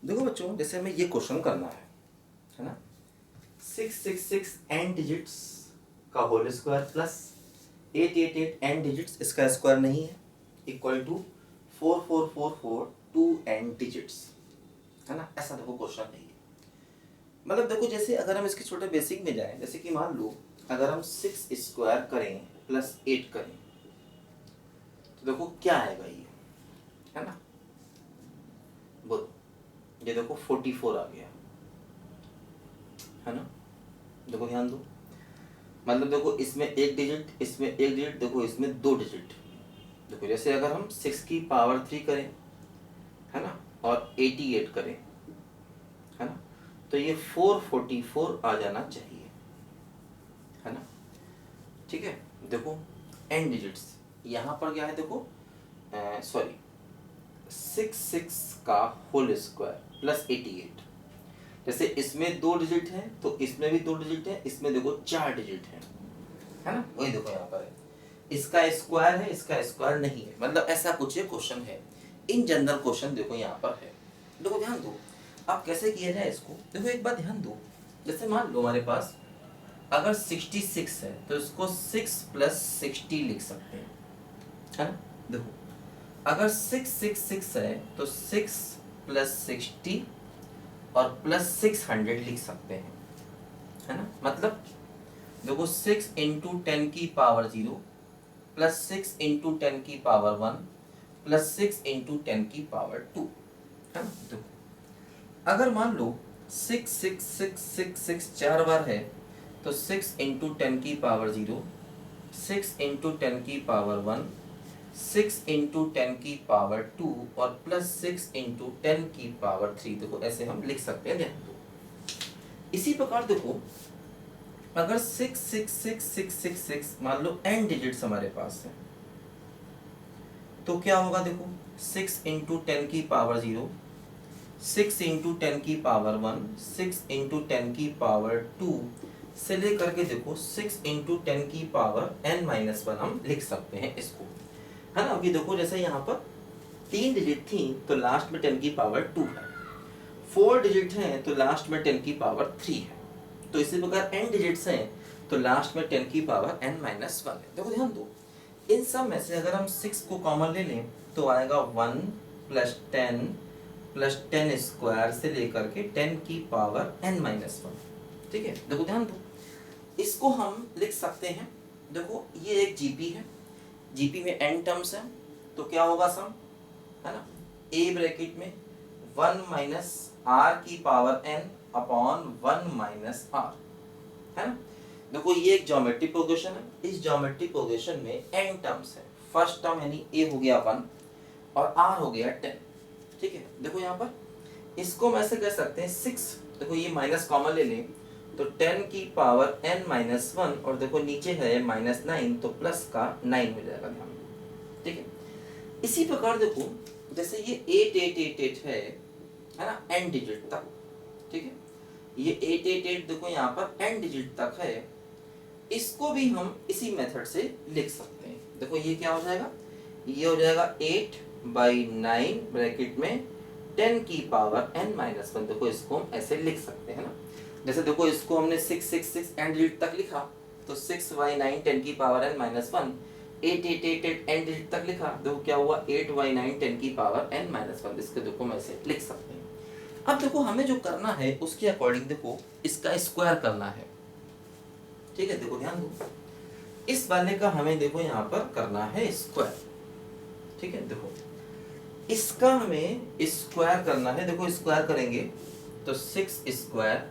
देखो बच्चों, जैसे हमें ये क्वेश्चन करना है ना, 666 एन डिजिट्स का whole square plus 888 n digits इसका स्क्वायर नहीं है, इक्वल टू 4444 टू एन डिजिट्स, है ना। ऐसा देखो क्वेश्चन नहीं है। मतलब देखो, जैसे अगर हम इसके छोटे बेसिक में जाएं, जैसे कि मान लो अगर हम 6 स्क्वायर करें प्लस 8 करें तो देखो क्या आएगा ये, है ना। बोलो, ये देखो 44 आ गया, है ना। देखो ध्यान दो, मतलब देखो इसमें एक डिजिट, इसमें एक डिजिट, देखो इसमें दो डिजिट। देखो जैसे अगर हम 6 की पावर 3 करें, है ना, और 88 करें, है ना, तो ये 444 आ जाना चाहिए, है ना। ठीक है, देखो एन डिजिट्स यहाँ पर क्या है, देखो सॉरी 66 का होल स्क्वायर प्लस 88। जैसे इसमें दो डिजिट है तो इसमें भी दो डिजिट है, इसमें देखो 4 डिजिट है ना। वही देखो यहाँ पर है, इसका स्क्वायर है, इसका स्क्वायर नहीं है, मतलब ऐसा कुछ ये क्वेश्चन है। इन जनरल क्वेश्चन देखो यहाँ पर है। देखो ध्यान दो, अब कैसे किया जाए इसको। देखो एक बात ध्यान दो, जैसे मान लो हमारे पास अगर 66 है तो इसको 6 प्लस 60 लिख सकते हैं, है ना। देखो अगर 666 है तो 6 प्लस 60 और प्लस 600 लिख सकते हैं, है ना। मतलब देखो 6 इंटू 10 की पावर 0 प्लस 6 इंटू 10 की पावर 1 प्लस 6 इंटू 10 की पावर 2, है ना। देखो अगर मान लो 6 6 6 6 6 4 बार है तो 6 इंटू 10 की पावर 0, 6 इंटू 10 की पावर 1, 6 इंटू 10 की पावर 2 और प्लस 6 इंटू 10 की पावर 3। देखो ऐसे हम लिख सकते हैं, ध्यान दो। इसी प्रकार देखो अगर 6 6 6 6 6 6 मान लो n डिजिट्स हमारे पास है तो क्या होगा, देखो 6 इंटू 10 की पावर 0, 6 इंटू 10 की पावर 1, 6 इंटू 10 की पावर 2 से लेकर के देखो 6 इंटू 10 की पावर n-1 हम लिख सकते हैं इसको, है ना। अभी देखो जैसे यहाँ पर 3 डिजिट थी तो लास्ट में 10 की पावर 2 है, 4 डिजिट हैं तो लास्ट में 10 की पावर 3 है, तो इसी प्रकार n डिजिट्स हैं तो लास्ट में 10 की पावर n-1 है। देखो ध्यान दो, इन सब में से अगर हम 6 को कॉमन ले लें तो आएगा 1 प्लस 10 प्लस 10 स्क्वायर से लेकर के 10 की पावर n-1। ठीक है, देखो ध्यान दो, इसको हम लिख सकते हैं। देखो ये एक जीपी है, जीपी में n टर्म्स है तो क्या होगा सम, है ना। a ब्रैकेट में 1 माइनस r की power n upon 1 minus r, है ना। देखो ये एक ज्योमेट्रिक प्रोग्रेशन है, इस ज्योमेट्रिक प्रोग्रेशन में n टर्म्स है। फर्स्ट टर्म यानी a हो गया 1 और r हो गया 10। ठीक है, देखो यहाँ पर इसको हम ऐसे कह सकते हैं 6, देखो ये माइनस कॉमन ले लें तो 10 की पावर n-1 और देखो नीचे है -9 तो प्लस का 9 हो जाएगा, ध्यान दो। ठीक है, इसी प्रकार देखो जैसे ये 8888 है ना, n डिजिट तक। ठीक है, ये 888 देखो यहाँ पर n डिजिट तक है, इसको भी हम इसी मेथड से लिख सकते हैं। देखो ये क्या हो जाएगा, ये हो जाएगा 8/9 ब्रैकेट में 10 की पावर n-1। देखो इसको हम ऐसे लिख सकते हैं ना। जैसे देखो इसको हमने 666 n डिजिट तक लिखा तो 6/9 10 की पावर n-1, 8888 n डिजिट तक लिखा, देखो क्या हुआ 8/9 10 की पावर n-1। इसके देखो हम ऐसे लिख सकते हैं। अब देखो हमें जो करना है उसके अकॉर्डिंग देखो इसका स्क्वायर करना है। ठीक है, देखो ध्यान दो, इस वाले का हमें देखो यहाँ पर करना है स्क्वायर। ठीक है, देखो इसका हमें स्क्वायर करना है। देखो स्क्वायर करेंगे तो 6 स्क्वायर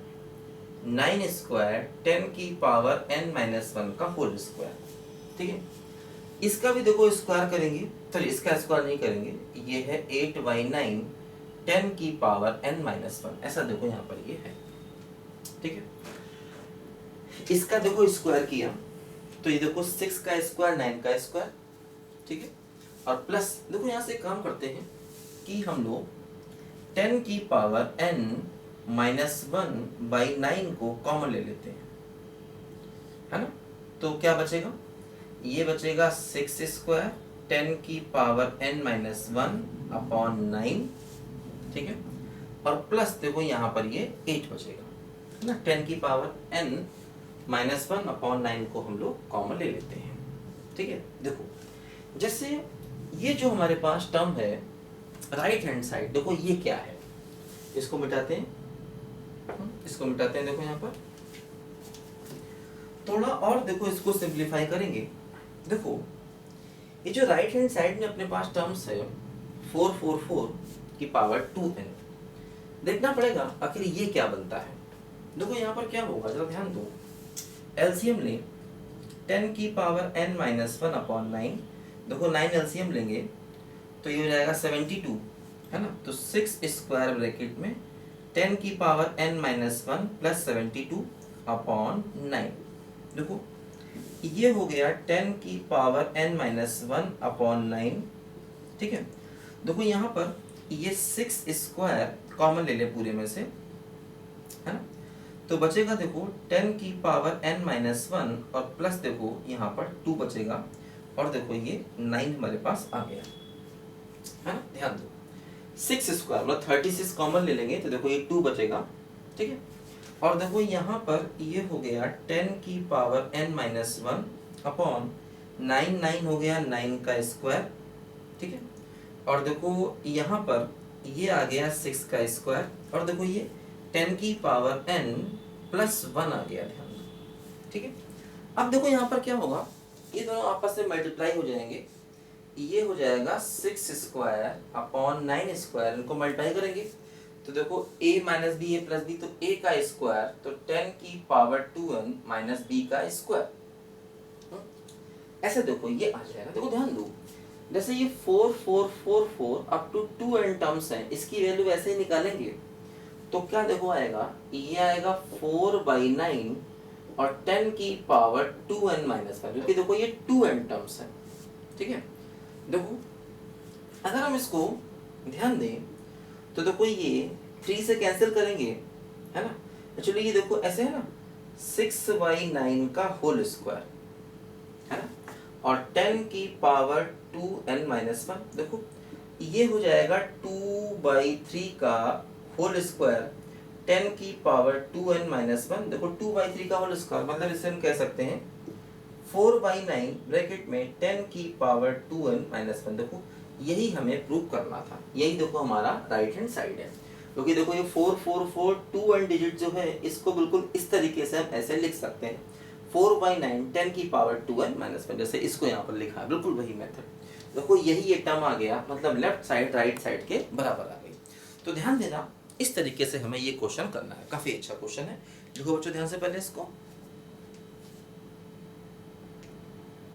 9 स्क्वायर 10 की पावर n-1 का होल स्क्वायर। ठीक है, इसका भी देखो स्क्वायर करेंगे, चलिए इसका स्क्वायर नहीं करेंगे, ये है 8/9 10 की पावर n-1, ऐसा देखो यहाँ पर ये है। ठीक है, इसका देखो स्क्वायर किया तो ये देखो 6 का स्क्वायर 9 का स्क्वायर। ठीक है, और प्लस देखो यहाँ से काम करते हैं कि हम लोग 10 की पावर n-1/9 को कॉमन ले लेते हैं, है ना। तो क्या बचेगा, ये बचेगा 6 स्क्वायर 10 की पावर n-1 अपॉन 9। ठीक है, और प्लस देखो यहाँ पर ये 8 बचेगा, है ना। 10 की पावर n माइनस 1 अपॉन 9 को हम लोग कॉमन ले लेते हैं, ठीक है। देखो जैसे ये जो हमारे पास टर्म है राइट हैंड साइड, देखो ये क्या है, इसको मिटाते हैं, इसको मिटाते हैं। देखो यहाँ पर थोड़ा और देखो इसको सिंप्लीफाई करेंगे। देखो ये जो राइट हैंड साइड में अपने पास टर्म्स है 444 की पावर 2n, देखना पड़ेगा आखिर ये क्या बनता है। देखो यहाँ पर क्या होगा, जरा ध्यान दो। एलसीएम लें 10 की पावर n माइनस 1 अपॉन 9, देखो 9 एलसीएम लेंगे तो ये हो जाएगा 72, है ना। तो 6 स्क्वायर ब्रैकेट में 10 की power n minus 1 plus 72 upon 9, देखो ये हो गया 10 की पावर n माइनस 1 अपॉन 9, ठीक है। देखो यहाँ पर ये 6 स्क्वायर कॉमन ले ले पूरे में से, है ना। तो बचेगा देखो 10 की पावर n माइनस 1 और प्लस देखो यहाँ पर 2 बचेगा, और देखो ये 9 हमारे पास आ गया, है ना। ध्यान दो 6 स्क्वायर मतलब 36 कॉमन ले लेंगे तो देखो ये 2 बचेगा, ठीक है। और देखो यहाँ पर ये हो गया 10 की पावर n माइनस 1 अपॉन 9 हो गया 9 का स्क्वायर, ठीक है। और देखो यहाँ पर ये आ गया 6 का स्क्वायर, और देखो ये 10 की पावर n प्लस 1 आ गया, ध्यान दो, ठीक है। अब देखो यहाँ पर क्या होगा, ये दोनों आपस में मल्टीप्लाई हो जाएंगे, ये हो जाएगा 6 स्क्वायर अपॉन 9 स्क्वायर, इनको मल्टीप्लाई करेंगे तो देखो a minus b a plus b, तो a का स्क्वायर तो 10 की पावर 2n माइनस b का स्क्वायर, ऐसे देखो ये आ जाएगा। देखो ध्यान दो, जैसे ये 4444 अप टू 2n टर्म्स हैं, इसकी वैल्यू ऐसे ही निकालेंगे तो क्या देखो आएगा, ये आएगा 4/9 और 10 की पावर 2n माइनस 5, क्योंकि देखो ये 2n टर्म्स हैं, ठीक है। देखो अगर हम इसको ध्यान दें तो देखो ये 3 से कैंसिल करेंगे, है ना। एक्चुअली ये देखो ऐसे है ना, 6/9 का होल स्क्वायर, है ना, और 10 की पावर 2n माइनस 1, देखो ये हो जाएगा 2/3 का होल स्क्वायर 10 की पावर 2n माइनस 1, देखो 2/3 का होल स्क्वायर मतलब इसे हम कह सकते हैं 4/9 ब्रैकेट में 10 की पावर 2n माइनस 1। देखो यही हमें प्रूव करना था, यही देखो हमारा राइट हैंड साइड है, क्योंकि देखो ये 444 2n डिजिट जो है इसको बिल्कुल इस तरीके से हम ऐसे लिख सकते हैं 4/9 10 की पावर 2n माइनस 1, जैसे इसको यहाँ पर लिखा है, बिल्कुल वही मेथड। देखो यही ये टर्म आ गया, मतलब लेफ्ट साइड राइट साइड के बराबर आ गई। तो ध्यान देना इस तरीके से हमें ये क्वेश्चन करना है, काफी अच्छा क्वेश्चन है। देखो बच्चों ध्यान से पहले इसको